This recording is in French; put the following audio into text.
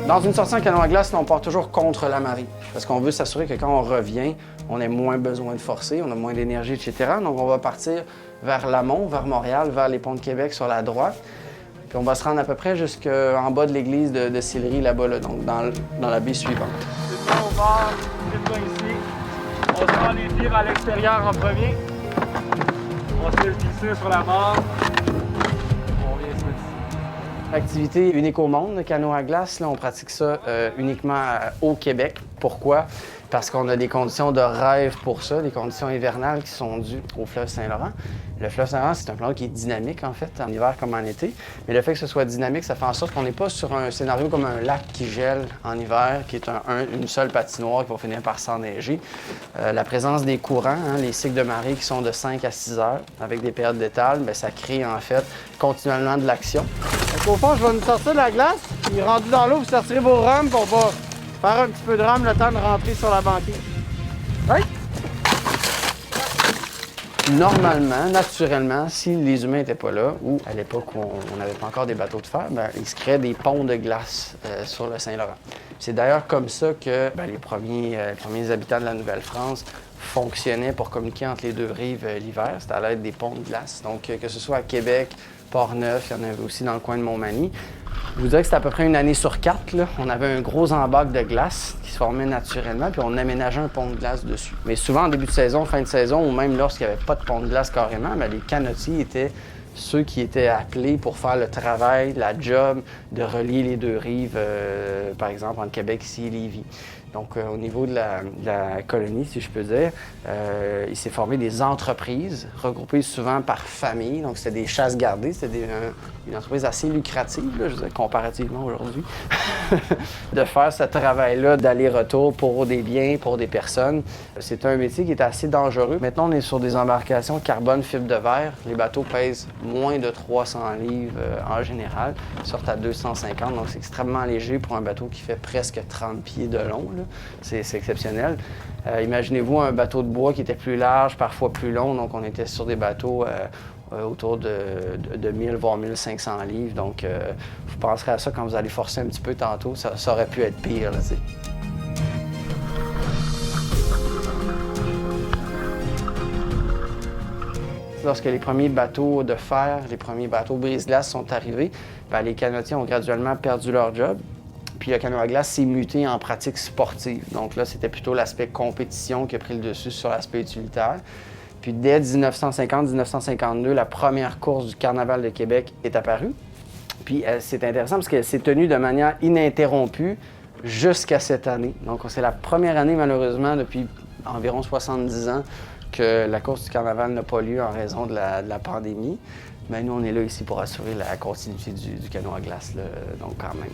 Dans une sortie en canot à glace, on part toujours contre la marée parce qu'on veut s'assurer que quand on revient, on ait moins besoin de forcer, on a moins d'énergie, etc. Donc, on va partir vers l'amont, vers Montréal, vers les ponts de Québec sur la droite. Puis on va se rendre à peu près jusqu'en bas de l'église de Sillery, là-bas, là, donc dans la baie suivante. C'est ça, on va, c'est ça ici. On se rend les pieds vers l'extérieur en premier. On se laisse glisser sur la barre. On vient se mettre ici. Activité unique au monde, le canot à glace. Là, on pratique ça uniquement au Québec. Pourquoi? Parce qu'on a des conditions de rêve pour ça, des conditions hivernales qui sont dues au fleuve Saint-Laurent. Le fleuve Saint-Laurent, c'est un fleuve qui est dynamique, en fait, en hiver comme en été. Mais le fait que ce soit dynamique, ça fait en sorte qu'on n'est pas sur un scénario comme un lac qui gèle en hiver, qui est une seule patinoire qui va finir par s'enneiger. La présence des courants, hein, les cycles de marée qui sont de 5 à 6 heures, avec des périodes d'étale, bien, ça crée, en fait, continuellement de l'action. Au fond, je vais nous sortir de la glace, puis rendu dans l'eau, vous sortirez vos rames, puis on va faire un petit peu de rame le temps de rentrer sur la banquise. Oui? Normalement, naturellement, si les humains n'étaient pas là, ou à l'époque où on n'avait pas encore des bateaux de fer, bien, il se créait des ponts de glace sur le Saint-Laurent. C'est d'ailleurs comme ça que les premiers habitants de la Nouvelle-France fonctionnaient pour communiquer entre les deux rives l'hiver. C'était à l'aide des ponts de glace. Donc, que ce soit à Québec, Port-Neuf, il y en avait aussi dans le coin de Montmagny. Je vous dirais que c'était à peu près une année sur 4. Là. On avait un gros embac de glace qui se formait naturellement, puis on aménageait un pont de glace dessus. Mais souvent, en début de saison, fin de saison, ou même lorsqu'il n'y avait pas de pont de glace carrément, bien, les canotiers étaient ceux qui étaient appelés pour faire le travail, la job de relier les deux rives, par exemple, entre Québec ici et Lévis. Donc, au niveau de la colonie, si je peux dire, il s'est formé des entreprises regroupées souvent par famille. Donc, c'était des chasses gardées. C'était une entreprise assez lucrative, là, je veux dire, comparativement aujourd'hui, de faire ce travail-là d'aller-retour pour des biens, pour des personnes. C'est un métier qui est assez dangereux. Maintenant, on est sur des embarcations carbone fibre de verre. Les bateaux pèsent moins de 300 livres en général. Ils sortent à 250, donc c'est extrêmement léger pour un bateau qui fait presque 30 pieds de long. C'est exceptionnel. Imaginez-vous un bateau de bois qui était plus large, parfois plus long. Donc, on était sur des bateaux autour de 1000 voire 1500 livres. Donc, vous penserez à ça quand vous allez forcer un petit peu tantôt. Ça aurait pu être pire, là, t'sais. Lorsque les premiers bateaux de fer, les premiers bateaux brise-glace sont arrivés, bien, les canotiers ont graduellement perdu leur job. Puis le canot à glace s'est muté en pratique sportive. Donc là, c'était plutôt l'aspect compétition qui a pris le dessus sur l'aspect utilitaire. Puis dès 1950-1952, la première course du Carnaval de Québec est apparue. Puis c'est intéressant parce qu'elle s'est tenue de manière ininterrompue jusqu'à cette année. Donc c'est la première année, malheureusement, depuis environ 70 ans, que la course du Carnaval n'a pas lieu en raison de la pandémie. Mais nous, on est là ici pour assurer la continuité du canot à glace, là, donc quand même.